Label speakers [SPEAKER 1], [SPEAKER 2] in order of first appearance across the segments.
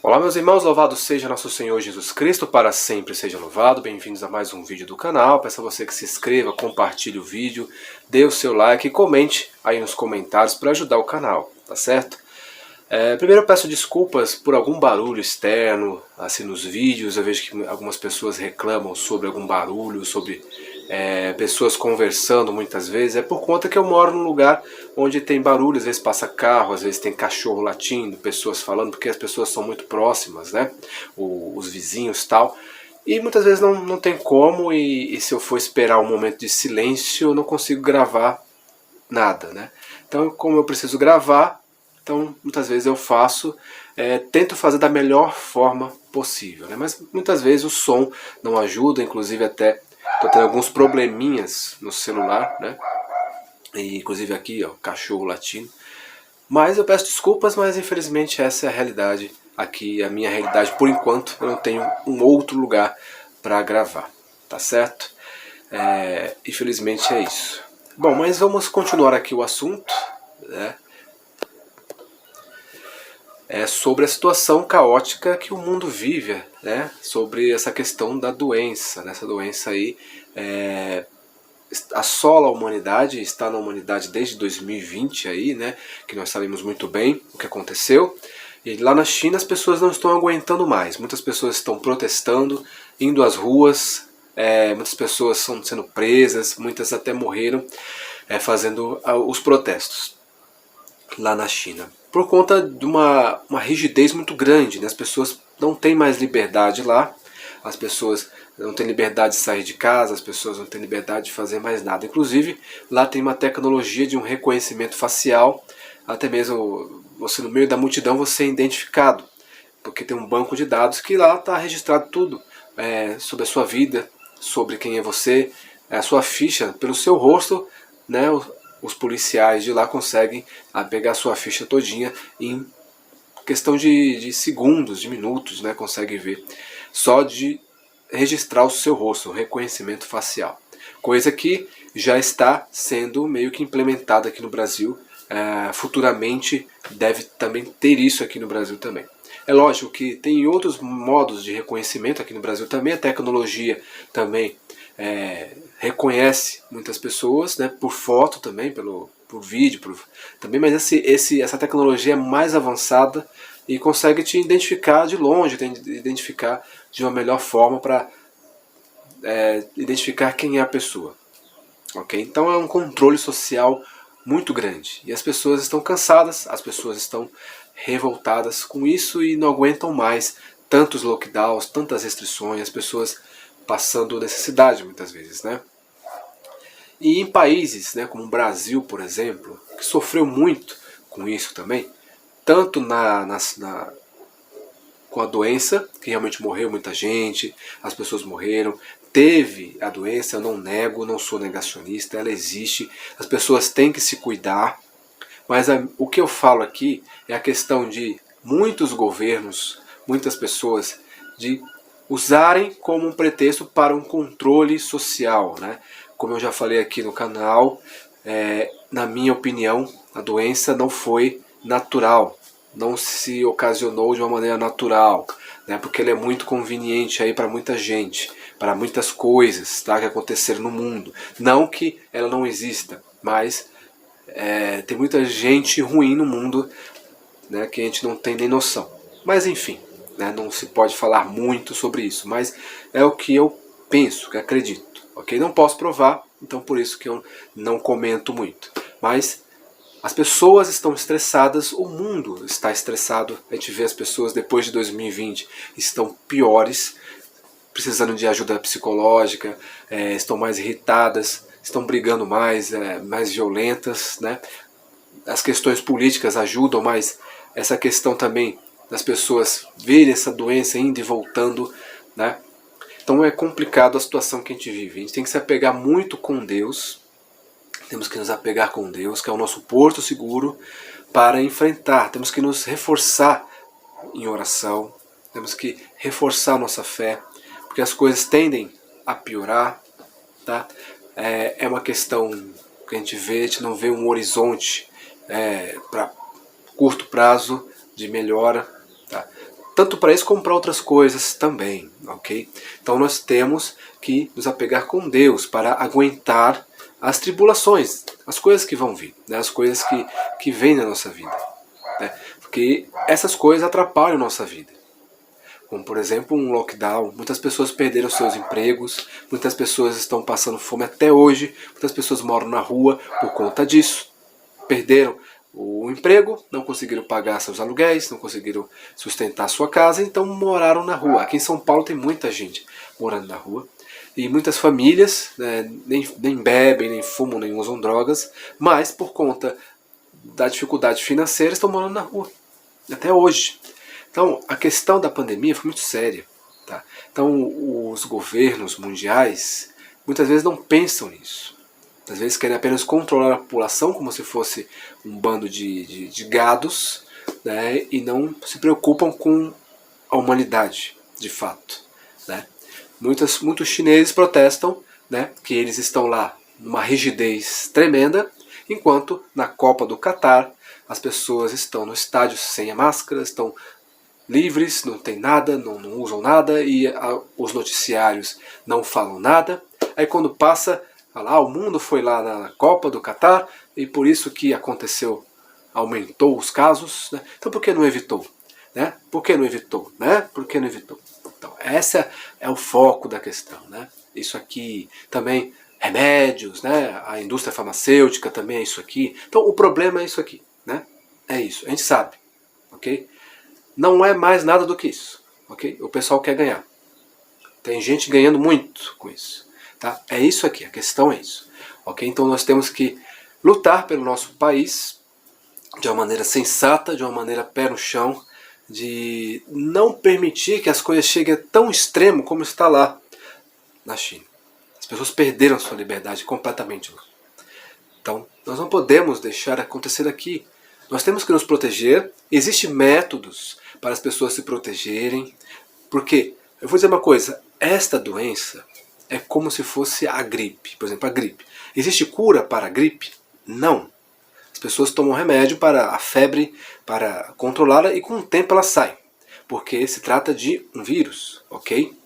[SPEAKER 1] Olá meus irmãos, louvado seja nosso Senhor Jesus Cristo, para sempre seja louvado. Bem-vindos a mais um vídeo do canal. Peço a você que se inscreva, compartilhe o vídeo, dê o seu like e comente aí nos comentários para ajudar o canal, tá certo? Primeiro eu peço desculpas por algum barulho externo, assim nos vídeos. Eu vejo que algumas pessoas reclamam sobre algum barulho, sobre pessoas conversando muitas vezes. É por conta que eu moro num lugar onde tem barulho, às vezes passa carro, às vezes tem cachorro latindo, pessoas falando, porque as pessoas são muito próximas, né? Os vizinhos e tal. E muitas vezes não tem como, e se eu for esperar um momento de silêncio, eu não consigo gravar nada, né? Então, como eu preciso gravar, então muitas vezes eu faço, tento fazer da melhor forma possível, né? Mas muitas vezes o som não ajuda, inclusive até estou tendo alguns probleminhas no celular, né? E, inclusive aqui, ó, cachorro latindo. Mas eu peço desculpas, mas infelizmente essa é a realidade aqui, a minha realidade por enquanto. Eu não tenho um outro lugar para gravar, tá certo? Infelizmente é isso. Bom, mas vamos continuar aqui o assunto, né? Sobre a situação caótica que o mundo vive, né? Sobre essa questão da doença, né? Essa doença aí assola a humanidade, está na humanidade desde 2020 aí, né? Que nós sabemos muito bem o que aconteceu. E lá na China as pessoas não estão aguentando mais. Muitas pessoas estão protestando, indo às ruas. Muitas pessoas estão sendo presas, muitas até morreram fazendo os protestos lá na China. Por conta de uma rigidez muito grande, né? As pessoas não têm mais liberdade lá, as pessoas não têm liberdade de sair de casa, as pessoas não têm liberdade de fazer mais nada. Inclusive, lá tem uma tecnologia de um reconhecimento facial, até mesmo você no meio da multidão você é identificado, porque tem um banco de dados que lá está registrado tudo sobre a sua vida, sobre quem é você, a sua ficha, pelo seu rosto, né? Os policiais de lá conseguem pegar a sua ficha todinha em questão de segundos, de minutos, né? Consegue ver só de registrar o seu rosto, o reconhecimento facial. Coisa que já está sendo meio que implementada aqui no Brasil. Futuramente deve também ter isso aqui no Brasil também. É lógico que tem outros modos de reconhecimento aqui no Brasil também. A tecnologia também reconhece muitas pessoas, né, por foto também, por vídeo, também, mas essa tecnologia é mais avançada e consegue te identificar de longe, te identificar de uma melhor forma para identificar quem é a pessoa. Okay? Então é um controle social muito grande. E as pessoas estão cansadas, as pessoas estão revoltadas com isso e não aguentam mais tantos lockdowns, tantas restrições, as pessoas passando necessidade muitas vezes, né? E em países, né, como o Brasil, por exemplo, que sofreu muito com isso também, tanto com a doença, que realmente morreu muita gente, as pessoas morreram, teve a doença, eu não nego, não sou negacionista, ela existe, as pessoas têm que se cuidar, mas o que eu falo aqui é a questão de muitos governos, muitas pessoas, de usarem como um pretexto para um controle social, né? Como eu já falei aqui no canal, na minha opinião, a doença não foi natural, não se ocasionou de uma maneira natural, né? Porque ele é muito conveniente aí para muita gente, para muitas coisas, tá, que aconteceram no mundo. Não que ela não exista, mas tem muita gente ruim no mundo, né, que a gente não tem nem noção. Mas enfim, né, não se pode falar muito sobre isso, mas é o que eu penso, que acredito. Ok? Não posso provar, então por isso que eu não comento muito. Mas as pessoas estão estressadas, o mundo está estressado. A gente vê as pessoas depois de 2020 estão piores, precisando de ajuda psicológica, estão mais irritadas, estão brigando mais, mais violentas, né? As questões políticas ajudam, mas essa questão também das pessoas verem essa doença indo e voltando, né? Então é complicado a situação que a gente vive. A gente tem que se apegar muito com Deus, temos que nos apegar com Deus, que é o nosso porto seguro para enfrentar. Temos que nos reforçar em oração, temos que reforçar a nossa fé, porque as coisas tendem a piorar, tá? É uma questão que a gente não vê um horizonte para curto prazo de melhora, tá? tanto para isso como para outras coisas também, ok? Então nós temos que nos apegar com Deus para aguentar as tribulações, as coisas que vão vir, né? As coisas que vêm na nossa vida, né? Porque essas coisas atrapalham a nossa vida. Como, por exemplo, um lockdown. Muitas pessoas perderam seus empregos, muitas pessoas estão passando fome até hoje, muitas pessoas moram na rua por conta disso. Perderam o emprego, não conseguiram pagar seus aluguéis, não conseguiram sustentar sua casa, então moraram na rua. Aqui em São Paulo tem muita gente morando na rua. E muitas famílias, né, nem bebem, nem fumam, nem usam drogas, mas por conta da dificuldade financeira estão morando na rua, até hoje. Então a questão da pandemia foi muito séria. Tá? Então os governos mundiais muitas vezes não pensam nisso. Às vezes querem apenas controlar a população como se fosse um bando de gados, né, e não se preocupam com a humanidade, de fato. Né? Muitos chineses protestam, né, que eles estão lá numa rigidez tremenda, enquanto na Copa do Catar as pessoas estão no estádio sem a máscara, estão livres, não tem nada, não usam nada, e os noticiários não falam nada. Aí quando passa, fala, o mundo foi lá na Copa do Catar e por isso que aconteceu, aumentou os casos. Né? Então por que não evitou? Né? Por que não evitou? Né? Por que não evitou? Então, esse é o foco da questão. Né? Isso aqui também, remédios, né? A indústria farmacêutica também é isso aqui. Então o problema é isso aqui. Né? É isso, a gente sabe. Ok? Não é mais nada do que isso. Ok? O pessoal quer ganhar. Tem gente ganhando muito com isso. Tá? É isso aqui, a questão é isso. Ok? Então nós temos que lutar pelo nosso país de uma maneira sensata, de uma maneira pé no chão, de não permitir que as coisas cheguem a tão extremo como está lá na China. As pessoas perderam sua liberdade completamente. Então nós não podemos deixar acontecer aqui. Nós temos que nos proteger. Existem métodos para as pessoas se protegerem. Porque, eu vou dizer uma coisa, esta doença é como se fosse a gripe. Por exemplo, a gripe. Existe cura para a gripe? Não. As pessoas tomam remédio para a febre, para controlá-la, e com o tempo ela sai. Porque se trata de um vírus, ok?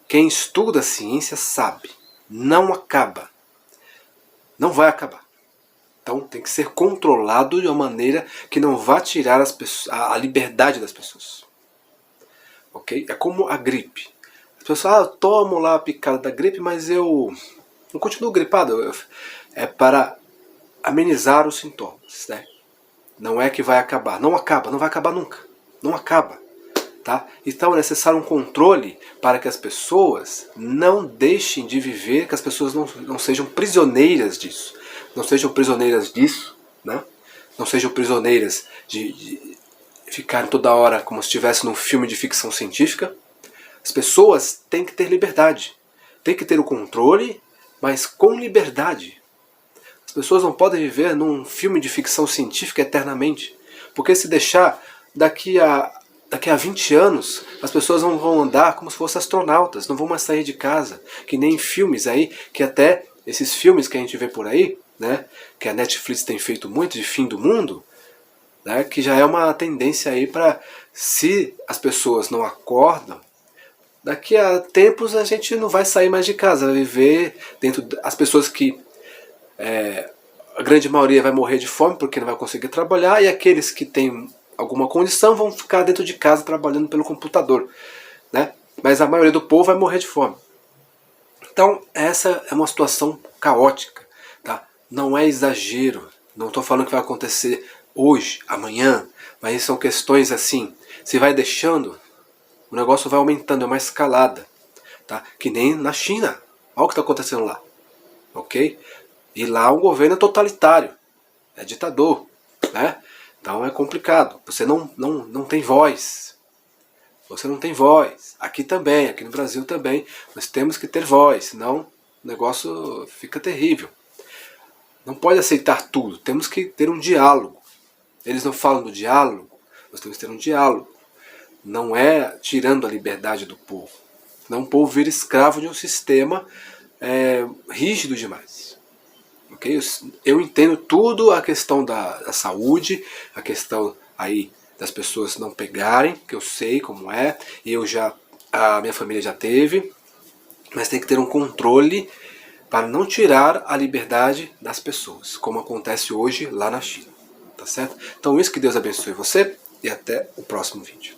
[SPEAKER 1] Quem estuda a ciência sabe. Não acaba. Não vai acabar. Então tem que ser controlado de uma maneira que não vá tirar a liberdade das pessoas. Ok? É como a gripe. As pessoas, eu tomo lá a picada da gripe, mas eu não continuo gripado. É para amenizar os sintomas. Né? Não é que vai acabar. Não acaba, não vai acabar nunca. Não acaba. Tá? Então é necessário um controle para que as pessoas não deixem de viver, que as pessoas não sejam prisioneiras disso. Não sejam prisioneiras disso, né? Não sejam prisioneiras de ficarem toda hora como se estivesse num filme de ficção científica. As pessoas têm que ter liberdade, têm que ter o controle, mas com liberdade. As pessoas não podem viver num filme de ficção científica eternamente, porque se deixar, daqui a 20 anos, as pessoas vão andar como se fossem astronautas, não vão mais sair de casa, que nem em filmes aí, que até esses filmes que a gente vê por aí, né, que a Netflix tem feito muito de fim do mundo, né, que já é uma tendência aí para, se as pessoas não acordam, daqui a tempos a gente não vai sair mais de casa, vai viver dentro as pessoas que a grande maioria vai morrer de fome porque não vai conseguir trabalhar, e aqueles que têm alguma condição vão ficar dentro de casa trabalhando pelo computador, né? Mas a maioria do povo vai morrer de fome. Então essa é uma situação caótica, tá? Não é exagero, não estou falando que vai acontecer hoje, amanhã, mas são questões assim, se vai deixando, o negócio vai aumentando, é uma escalada, tá? Que nem na China, olha o que está acontecendo lá, ok? E lá o governo é totalitário, é ditador, né? Então é complicado, você não tem voz. Você não tem voz. Aqui também, aqui no Brasil também, nós temos que ter voz, senão o negócio fica terrível. Não pode aceitar tudo, temos que ter um diálogo. Eles não falam do diálogo, nós temos que ter um diálogo. Não é tirando a liberdade do povo. Não o povo vira escravo de um sistema rígido demais. Okay? Eu entendo tudo a questão da saúde, a questão aí das pessoas não pegarem, que eu sei como é, a minha família já teve, mas tem que ter um controle para não tirar a liberdade das pessoas, como acontece hoje lá na China, tá certo? Então isso, que Deus abençoe você e até o próximo vídeo.